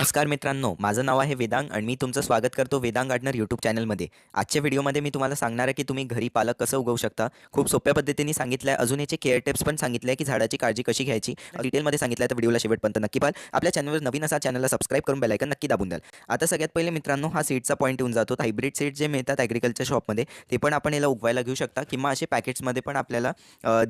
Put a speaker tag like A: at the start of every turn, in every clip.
A: नमस्कार मित्रांनो, माझं नाव आहे वेदांग आणि मी तुमचं स्वागत करतो वेदांग गार्डनर यूट्यूब चॅनलमध्ये. आजच्या व्हिडिओमध्ये मी तुम्हाला सांगणार आहे की तुम्ही घरी पालक कसं उगवू शकता. खूप सोप्या पद्धतीने सांगितलं आहे. अजून याचे केअर टिप्स पण सांगितले आहे की झाडाची काळजी कशी घ्यायची. डिटेलमध्ये सांगितलं आहे, तर व्हिडिओला शेवटपर्यंत नक्की पाहाल. आपल्या चॅनलवर नवीन असा चॅनलला सबस्क्राईब करून बेल आयकॉन नक्की दाबून द्याल. आता सगळ्यात पहिले मित्रांनो, हा सीडचा पॉईंट येऊन जातो. हायब्रिड सीड जे मिळतात ॲग्रिकल्चर शॉपमध्ये, ते पण आपण याला उगवायला घेऊ शकता किंवा असे पॅकेट्समध्ये पण आपल्याला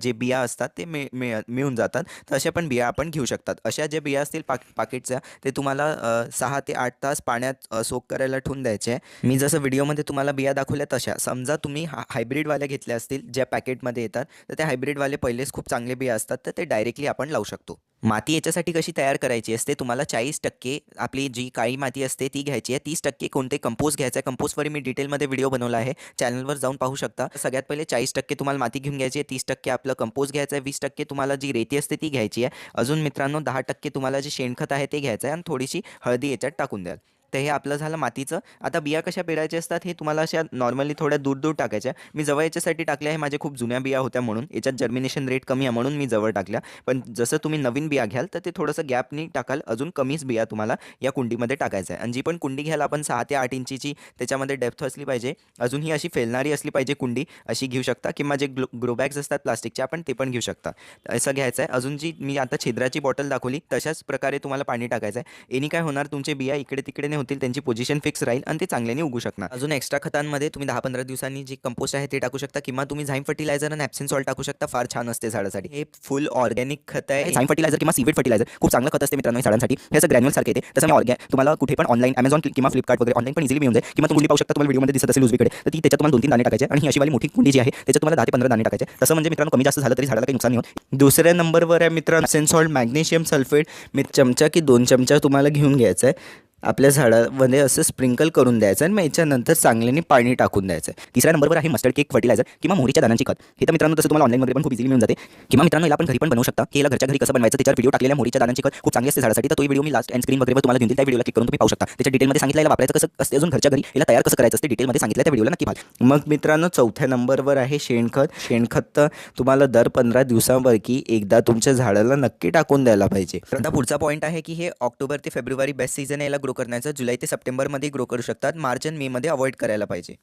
A: जे बिया असतात ते मिळून जातात. तर अशा पण बिया आपण घेऊ शकतात. अशा ज्या बिया असतील पाकेटच्या, ते तुम्हाला 6 ते 8 तास पाण्यात सोक करायला ठेवून द्यायचे आहे. मी जसं व्हिडिओमध्ये तुम्हाला बिया दाखवल्या तशा. समजा तुम्ही हायब्रिडवाल्या घेतल्या असतील ज्या पॅकेटमध्ये येतात, तर त्या हायब्रिडवाले पहिलेच खूप चांगले बिया असतात, तर ते डायरेक्टली आपण लावू शकतो. माती याच्यासाठी कशी तयार करायची असते, तुम्हाला 40% आपली जी काळी माती असते ती घ्यायची आहे. 30% कोणते कंपोस्ट घ्यायचं आहे. कंपोस्टवर मी डिटेलमध्ये व्हिडिओ बनवला आहे, चॅनलवर जाऊन पाहू शकता. सगळ्यात पहिले 40% तुम्हाला माती घेऊन घ्यायची आहे, 30% आपलं कंपोस्ट घ्यायचं आहे, 20% तुम्हाला जी रेती असते ती घ्यायची आहे. अजून मित्रांनो 10% तुम्हाला जे शेणखत आहे ते घ्यायचं आहे आणि थोडीशी हळदी याच्यात टाकून द्याल. तर हे आपलं झालं मातीचं. आता बिया कशा पेरायच्या असतात हे तुम्हाला अशा नॉर्मली थोड्या दूर दूर टाकायच्या. मी जवळ याच्यासाठी टाकल्या आहे, माझ्या खूप जुन्या बिया होत्या म्हणून. याच्यात जर्मिनेशन रेट कमी आहे म्हणून मी जवळ टाकल्या. पण जसं तुम्ही नवीन बिया घ्याल तर ते थोडंसं गॅपनी टाकाल. अजून कमीच बिया तुम्हाला या कुंडीमध्ये टाकायचं आहे. आणि जी पण कुंडी घ्याल आपण 6 ते 8 इंचीची, त्याच्यामध्ये डेप्थ असली पाहिजे. अजून ही अशी फैलणारी असली पाहिजे कुंडी, अशी घेऊ शकता. किंवा जे ग्रो बॅग्स असतात प्लास्टिकचे, आपण ते पण घेऊ शकता. असं घ्यायचं आहे. अजून जी मी आता छिद्राची बॉटल दाखवली तशाच प्रकारे तुम्हाला पाणी टाकायचं आहे. यानी काय होणार, तुमचे बिया इकडे तिकडे नाही होतील, त्यांची पोझिशन फिक्स राहील आणि ते चांगल्याने उगू शकणार. अजून एक्स्ट्रा खतांमध्ये तुम्ही 10-15 दिवसांनी जे कंपोस्ट आहे ते टाकू शकता किंवा तुम्ही झाईम फर्टिलायझर आणि एप्सम सॉल्ट टाकू शकता. फार छान असते झाडासाठी. हे फुल ऑर्गॅनिक खत आहे. झाईम फर्टिलायझर किंवा सीवेट फर्टिलायझर खूप चांगलं खत असते मित्रांनो झाडांसाठी. हे असं ग्रॅन्युअल सारखे येते. तसं मी तुम्हाला कुठे पण ऑनलाईन Amazon किंवा फ्लिपकार्ट वगैरे ऑनलाईन पण इझिली मिळून जाईल. किंवा तुम्ही पाहू शकता, तुम्हाला व्हिडिओमध्ये दिसत असेल उजवीकडे, तर ती त्याच्यात तुम्हाला 2-3 दाणे टाकायचे आणि ही अशी वाली मोठी कुंडी जी आहे त्याच्यात तुम्हाला 10 ते 15 दाणे टाकायचे. तसं म्हणजे मित्रांनो कमी जास्त झालं तरी झाडाला काही नुकसान नाही होत. दुसऱ्या नंबरवर आहे मित्रांनो एप्सम सॉल्ट मॅग्नेशियम सल्फेट. चमचा की 2 चमचा तुम्हाला घेऊन घ्यायचा आहे. आपल्या झाडामध्ये असं स्प्रिंकल करून द्यायचं आणि मग याच्यानंतर चांगल्याने पाणी टाकून द्यायचं. तिसऱ्या नंबरवर आहे मस्टर्ड केक फर्टिलायझर किंवा मोहरीच्या दाण्यांची खत. हे तर मित्रांनो तसं तुम्हाला ऑनलाईनमध्ये पण खूप इझिली मिळून जाते. किंवा मित्रांनो याला आपण घरी पण बनवू शकता, की याला घरच्या घरी कसं बनवायचं त्याच्यावर व्हिडिओ टाकलेल्या मोहरीच्या दाण्यांची खत खूप चांगली असते झाडासाठी. तर तो व्हिडिओ मी लास्ट एंड स्क्रीन वगैरे तुम्हाला घेऊन देईल, त्या व्हिडिओला क्लिक करून तुम्ही पाहू शकता. त्याच्या डिटेलमध्ये सांगितलेलं वापरायचं कसं असते. अजून घरच्या घरी याला तयार कसं करायचं असते डिटेलमध्ये सांगितलं, त्या व्हिडिओला नक्की पाहा. मग मित्रांनो चौथ्या नंबरवर आहे शेणखत. शेणखत तर तुम्हाला दर 15 दिवसांपैकी एकदा तुमच्या झाडाला नक्की टाकून द्यायला पाहिजे. आता पुढचा पॉईंट आहे की हे ऑक्टोबर ते फेब्रुवारी बेस्ट सीझन आहे याला ग्रो करण्याचं. जुलै ते सप्टेंबरमध्ये ग्रो करू शकतात. मार्च आणि मेमध्ये अवॉइड करायला पाहिजे.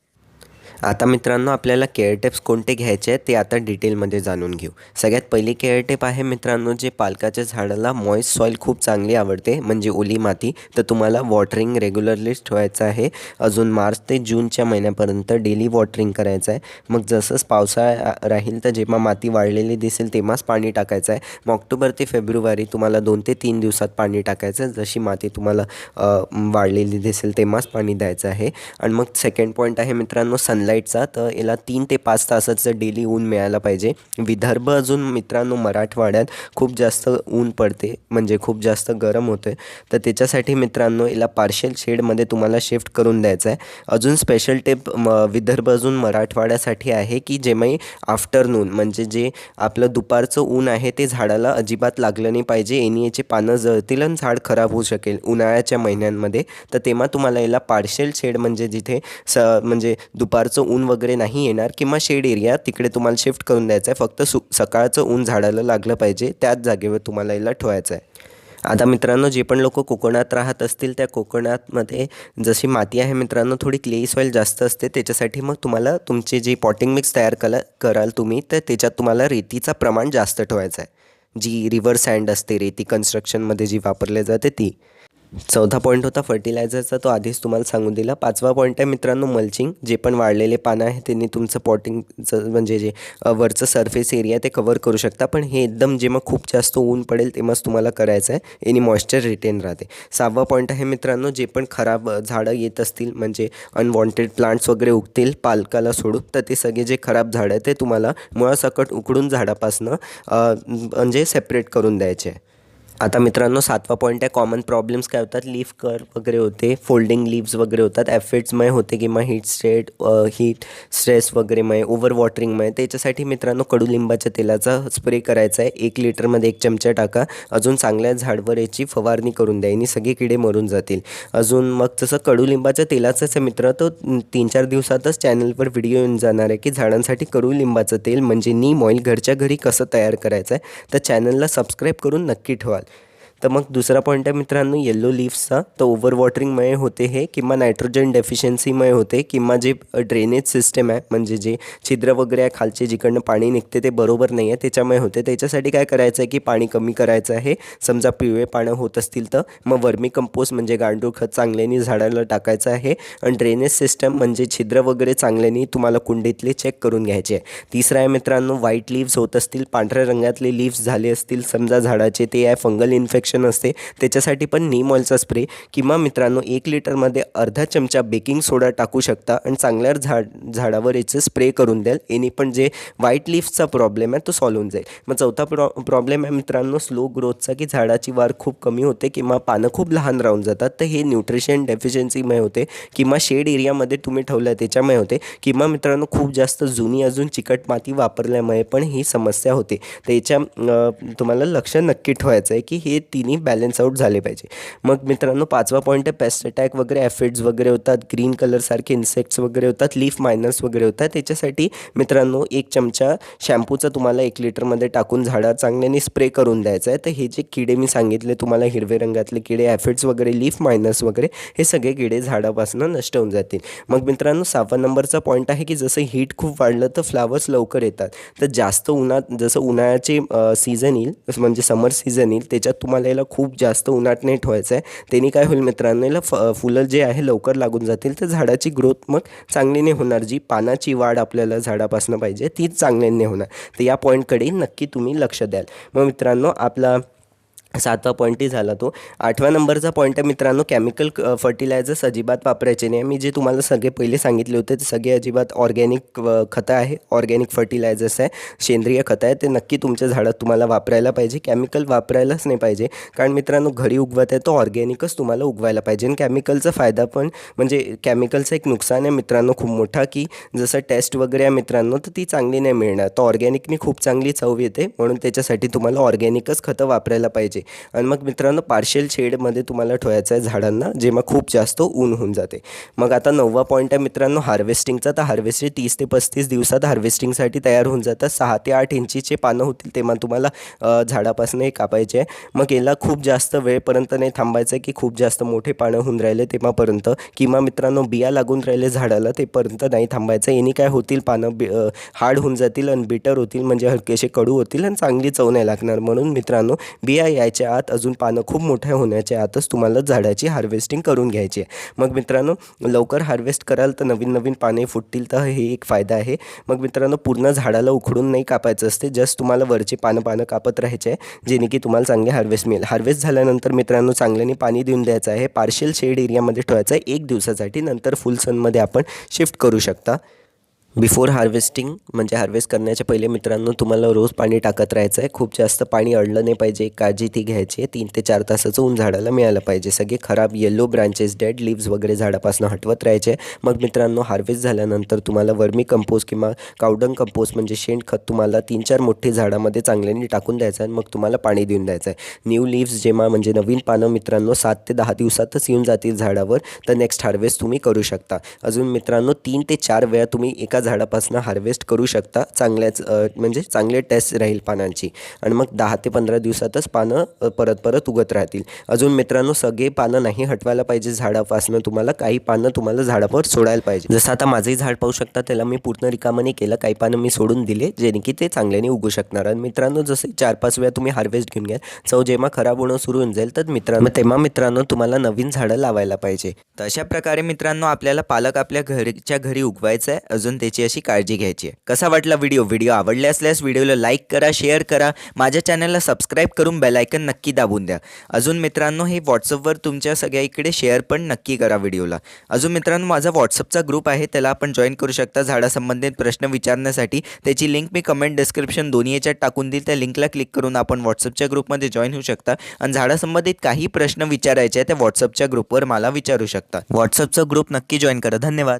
B: आता मित्रांनो आपल्याला केअर टिप्स कोणते घ्यायचे आहेत ते आता डिटेलमध्ये जाणून घेऊ. सगळ्यात पहिली केअर टिप आहे मित्रांनो, जे पालकाच्या झाडाला मॉइस्ट सॉईल खूप चांगली आवडते, म्हणजे ओली माती, तर तुम्हाला वॉटरिंग रेग्युलरलीच ठेवायचं आहे. अजून मार्च ते जूनच्या महिन्यापर्यंत डेली वॉटरिंग करायचं आहे. मग जसंच पावसाळा राहील तर जेव्हा माती वाळलेली दिसेल तेव्हाच पाणी टाकायचं आहे. मग ऑक्टोबर ते फेब्रुवारी तुम्हाला 2 ते 3 दिवसात पाणी टाकायचं. जशी माती तुम्हाला वाळलेली दिसेल तेव्हाच पाणी द्यायचं आहे. आणि मग सेकंड पॉईंट आहे मित्रांनो सनलाईटचा. तर याला 3 ते 5 तासाचं डेली ऊन मिळायला पाहिजे. विदर्भ अजून मित्रांनो मराठवाड्यात खूप जास्त ऊन पडते, म्हणजे खूप जास्त गरम होते. तर त्याच्यासाठी मित्रांनो याला पार्शियल शेडमध्ये तुम्हाला शिफ्ट करून द्यायचं आहे. अजून स्पेशल टिप विदर्भ अजून मराठवाड्यासाठी आहे की जेव्हाही आफ्टरनून, म्हणजे जे आपलं दुपारचं ऊन आहे ते झाडाला अजिबात लागलं नाही पाहिजे. याने याचे पानं जळतील आणि झाड खराब होऊ शकेल उन्हाळ्याच्या महिन्यांमध्ये. तर तेव्हा तुम्हाला याला पार्शियल शेड, म्हणजे जिथे म्हणजे दुपारचं ऊन वगैरे नाही येणार किंवा शेड एरिया, तिकडे तुम्हाला शिफ्ट करून द्यायचं आहे. फक्त सकाळचं ऊन झाडाला लागलं पाहिजे, त्याच जागेवर तुम्हाला याला ठेवायचं आहे. आता मित्रांनो जे पण लोक कोकणात राहत असतील त्या कोकणातमध्ये जशी माती आहे मित्रांनो थोडी क्ले सॉईल जास्त असते. त्याच्यासाठी मग तुम्हाला तुमचे जे पॉटिंग मिक्स तयार कराल तुम्ही, तर त्याच्यात तुम्हाला रेतीचं प्रमाण जास्त ठेवायचं आहे. जी रिव्हर सँड असते, रेती कन्स्ट्रक्शनमध्ये जी वापरली जाते ती. चौथा पॉईंट होता फर्टिलायझरचा, तो आधीच तुम्हाला सांगून दिला. 5वा पॉईंट आहे मित्रांनो मल्चिंग. जे पण वाळलेले पानं आहे त्यांनी तुमचं पॉटिंगचं, म्हणजे जे वरचं सरफेस एरिया ते कवर करू शकता. पण हे एकदम जेव्हा खूप जास्त ऊन पडेल तेव्हाच तुम्हाला करायचं आहे. याने मॉइश्चर रिटेन राहते. 6वा पॉईंट आहे मित्रांनो, जे पण खराब झाडं येत असतील, म्हणजे अनवॉन्टेड प्लांट्स वगैरे उगतील पालकाला सोडून, तर ते सगळे जे खराब झाडं आहे ते तुम्हाला मुळासकट उकडून झाडापासनं म्हणजे सेपरेट करून द्यायचे आहे. आता मित्रांनो 7वा पॉईंट आहे कॉमन प्रॉब्लेम्स काय होतात. लीफ कर्व वगैरे होते, फोल्डिंग लीव्स वगैरे होतात, ॲफिड्समुळे होते किंवा हीट स्ट्रेस वगैरेमुळे, ओव्हर वॉटरिंगमुळे. त्याच्यासाठी मित्रांनो कडुलिंबाच्या तेलाचा स्प्रे करायचा आहे. 1 लिटरमध्ये 1 चमचा टाका. अजून चांगल्या झाडवर याची फवारणी करून द्या, यानी सगळे किडे मरून जातील. अजून मग जसं कडुलिंबाच्या तेलाचंच मित्र, तो 3-4 दिवसातच चॅनलवर व्हिडिओ येऊन जाणार आहे की झाडांसाठी कडुलिंबाचं तेल म्हणजे नीम ऑइल घरच्या घरी कसं तयार करायचं आहे. तर चॅनलला सबस्क्राईब करून नक्की ठेवाल. तर मग दुसरा पॉईंट आहे मित्रांनो येलो लीव्सचा. तर ओव्हर वॉटरिंगमुळे होते हे, किंवा नायट्रोजन डेफिशियन्सीमुळे होते, किंवा जे ड्रेनेज सिस्टम आहे म्हणजे जे छिद्र वगैरे आहे खालचे जिकडनं पाणी निघते ते बरोबर नाही आहे त्याच्यामुळे होते. त्याच्यासाठी काय करायचं आहे की पाणी कमी करायचं आहे. समजा पिवळे पानं होत असतील तर मग वर्मी कंपोस्ट म्हणजे गांडूळ खत चांगल्याने झाडाला टाकायचं आहे. आणि ड्रेनेज सिस्टम म्हणजे छिद्र वगैरे चांगल्याने तुम्हाला कुंडीतले चेक करून घ्यायचे आहे. तिसरं आहे मित्रांनो व्हाईट लीव्स होत असतील, पांढऱ्या रंगातले लीव्स झाले असतील समजा झाडाचे, ते आहे फंगल इन्फेक्शन असते त्याच्यासाठी पण नीम ऑइलचा स्प्रे, किंवा मित्रांनो 1 लिटरमध्ये अर्धा चमचा बेकिंग सोडा टाकू शकता आणि चांगल्या झाडावर याचं स्प्रे करून द्याल. याने पण जे व्हाईट लीव्सचा प्रॉब्लेम आहे तो सॉल्व्ह होऊन जाईल. मग चौथा प्रॉब्लेम आहे मित्रांनो स्लो ग्रोथचा, की झाडाची वाढ खूप कमी होते किंवा पानं खूप लहान राहून जातात. तर हे न्यूट्रिशन डेफिशियन्सीमुळे होते, किंवा शेड एरियामध्ये तुम्ही ठेवलं त्याच्यामुळे होते, किंवा मित्रांनो खूप जास्त जुनी अजून चिकट माती वापरल्यामुळे पण ही समस्या होते. तर याच्या तुम्हाला लक्ष नक्की ठेवायचं आहे की हे तिन्ही बॅलन्स आउट झाले पाहिजे. मग मित्रांनो पाचवा पॉईंट आहे पेस्ट अटॅक वगैरे, ॲफिड्स वगैरे होतात, ग्रीन कलरसारखे इन्सेक्ट्स वगैरे होतात, लीफ मायनर्स वगैरे होतात. त्याच्यासाठी मित्रांनो 1 चमचा शॅम्पूचा तुम्हाला 1 लिटरमध्ये टाकून झाडा चांगल्याने स्प्रे करून द्यायचा आहे. तर हे जे किडे मी सांगितले तुम्हाला हिरवे रंगातले किडे, ॲफिड्स वगैरे, लीफ मायनर्स वगैरे, हे सगळे किडे झाडापासून नष्ट होऊन जातील. मग मित्रांनो 6 नंबरचा पॉईंट आहे की जसं हीट खूप वाढलं तर फ्लावर्स लवकर येतात. तर जास्त उन्हात जसं उन्हाळ्याचे सीझन येईल म्हणजे समर सीझन येईल त्याच्यात तुम्हाला याला खूप जास्त उन्हात नाही ठेवायचं आहे. त्यांनी काय होईल मित्रांनो याला फुलं जे आहे लवकर लागून जातील, तर झाडाची ग्रोथ मग चांगली नाही होणार. जी पानाची वाढ आपल्याला झाडापासून पाहिजे तीच चांगली नाही होणार. तर या पॉईंटकडे नक्की तुम्ही लक्ष द्याल. मग मित्रांनो आपला 7वा पॉईंटही झाला तो. 8व्या नंबरचा पॉईंट आहे मित्रांनो केमिकल फर्टिलायझर्स अजिबात वापरायचे नाही. मी जे तुम्हाला सगळे पहिले सांगितले होते ते सगळे अजिबात ऑर्गॅनिक खतं आहे, ऑर्गॅनिक फर्टिलायझर्स आहे, सेंद्रिय खतं आहे, ते नक्की तुमच्या झाडात तुम्हाला वापरायला पाहिजे. केमिकल वापरायलाच नाही पाहिजे, कारण मित्रांनो घरी उगवत आहे तो ऑर्गॅनिकच तुम्हाला उगवायला पाहिजे. आणि केमिकलचा फायदा पण म्हणजे केमिकलचं एक नुकसान आहे मित्रांनो खूप मोठा, की जसं टेस्ट वगैरे आहे मित्रांनो तर ती चांगली नाही मिळणार. तर ऑर्गॅनिकनी खूप चांगली चव येते, म्हणून त्याच्यासाठी तुम्हाला ऑर्गॅनिकच खतं वापरायला पाहिजे. आणि मग मित्रांनो पार्शियल शेडमध्ये तुम्हाला ठेवायचं आहे झाडांना, जेव्हा खूप जास्त ऊन होऊन जाते. मग आता 9वा पॉईंट आहे मित्रांनो हार्वेस्टिंगचा. तर हार्वेस्टिंग 30 ते 35 दिवसात हार्वेस्टिंगसाठी तयार होऊन जातात. 6 ते 8 इंचीचे पानं होतील तेव्हा तुम्हाला झाडापासून हे कापायचे आहे. मग याला खूप जास्त वेळपर्यंत नाही थांबायचं आहे की खूप जास्त मोठे पानं होऊन राहिले तेव्हापर्यंत, किंवा मित्रांनो बिया लागून राहिले झाडाला तेपर्यंत नाही थांबायचं. याने काय होतील पानं हार्ड होऊन जातील आणि बिटर होतील म्हणजे हलकेसे कडू होतील आणि चांगली चव नाही लागणार. म्हणून मित्रांनो बिया यायच्या आत अजून पानं खूप मोठ्या होण्याच्या आतच तुम्हाला झाडाची हार्वेस्टिंग करून घ्यायची आहे. मग मित्रांनो लवकर हार्वेस्ट कराल तर नवीन नवीन पाने फुटतील, तर हे एक फायदा आहे. मग मित्रांनो पूर्ण झाडाला उखडून नाही कापायचं असते, जस्ट तुम्हाला वरचे पानं कापत राहायचे आहे जेणे की तुम्हाला चांगले हार्वेस्ट मिळेल. हार्वेस्ट झाल्यानंतर मित्रांनो चांगल्याने पाणी देऊन द्यायचं आहे. पार्शियल शेड एरियामध्ये ठेवायचं आहे 1 दिवसासाठी, नंतर फुल सनमध्ये आपण शिफ्ट करू शकता. बिफोर हार्वेस्टिंग म्हणजे हार्वेस्ट करण्याच्या पहिले मित्रांनो तुम्हाला रोज पाणी टाकत राहायचं आहे. खूप जास्त पाणी अडलं नाही पाहिजे, काळजी ती घ्यायची आहे. 3 ते 4 तासाचं ऊन झाडाला मिळालं पाहिजे. सगळे खराब येलो ब्रांचेस, डेड लिव्स वगैरे झाडापासून हटवत राहायचे. मग मित्रांनो हार्वेस्ट झाल्यानंतर तुम्हाला वर्मी कंपोस्ट किंवा कावडंग कंपोस्ट म्हणजे शेणखत तुम्हाला 3-4 मोठे झाडामध्ये चांगल्याने टाकून द्यायचं आहे. मग तुम्हाला पाणी देऊन द्यायचं आहे. न्यू लिव्स जेव्हा म्हणजे नवीन पानं मित्रांनो 7 ते 10 दिवसातच येऊन जातील झाडावर, तर नेक्स्ट हार्वेस्ट तुम्ही करू शकता. अजून मित्रांनो 3 ते 4 वेळा तुम्ही एका झाडापासून हार्वेस्ट करू शकता. चांगल्याच म्हणजे चांगले टेस्ट राहील पानांची. आणि मग 10 ते 15 दिवसातच पानं परत उगत राहतील. अजून मित्रांनो सगळे पानं नाही हटवायला पाहिजे झाडापासून, तुम्हाला काही पानं तुम्हाला झाडावर सोडायला पाहिजे. जसं आता माझंही झाड पाहू शकता, त्याला मी पूर्ण रिकामं नाही केलं, काही पानं मी सोडून दिले जेणे की ते चांगल्याने उगू शकणार. आणि मित्रांनो जसे 4-5 वेळा तुम्ही हार्वेस्ट घेऊन घ्याल, चव जेव्हा खराब होणं सुरू होऊन जाईल तर मित्रांनो तुम्हाला नवीन झाडं लावायला पाहिजे.
A: तर अशा प्रकारे मित्रांनो आपल्याला पालक आपल्या घरच्या घरी उगवायचा आहे. अजून त्याची अशी काळजी घ्यायची आहे. कसा वाटला व्हिडिओ आवडले असल्यास व्हिडिओला लाईक करा, शेअर करा, माझ्या चॅनलला सबस्क्राईब करून बेल आयकन नक्की दाबून द्या. अजून मित्रांनो हे व्हॉट्सअपवर तुमच्या सगळ्या इकडे शेअर पण नक्की करा व्हिडिओला. अजून मित्रांनो माझा व्हॉट्सअपचा ग्रुप आहे, त्याला आपण जॉईन करू शकता झाडासंबंधित प्रश्न विचारण्यासाठी. त्याची लिंक मी कमेंट डिस्क्रिप्शन दोन्ही याच्यात टाकून देईल. त्या लिंकला क्लिक करून आपण व्हॉट्सअपच्या ग्रुपमध्ये जॉईन होऊ शकता आणि झाडासंबंधित काही प्रश्न विचारायचे आहे त्या व्हॉट्सअपच्या ग्रुपवर मला विचारू शकता. व्हॉट्सअपचा ग्रुप नक्की जॉईन करा. धन्यवाद.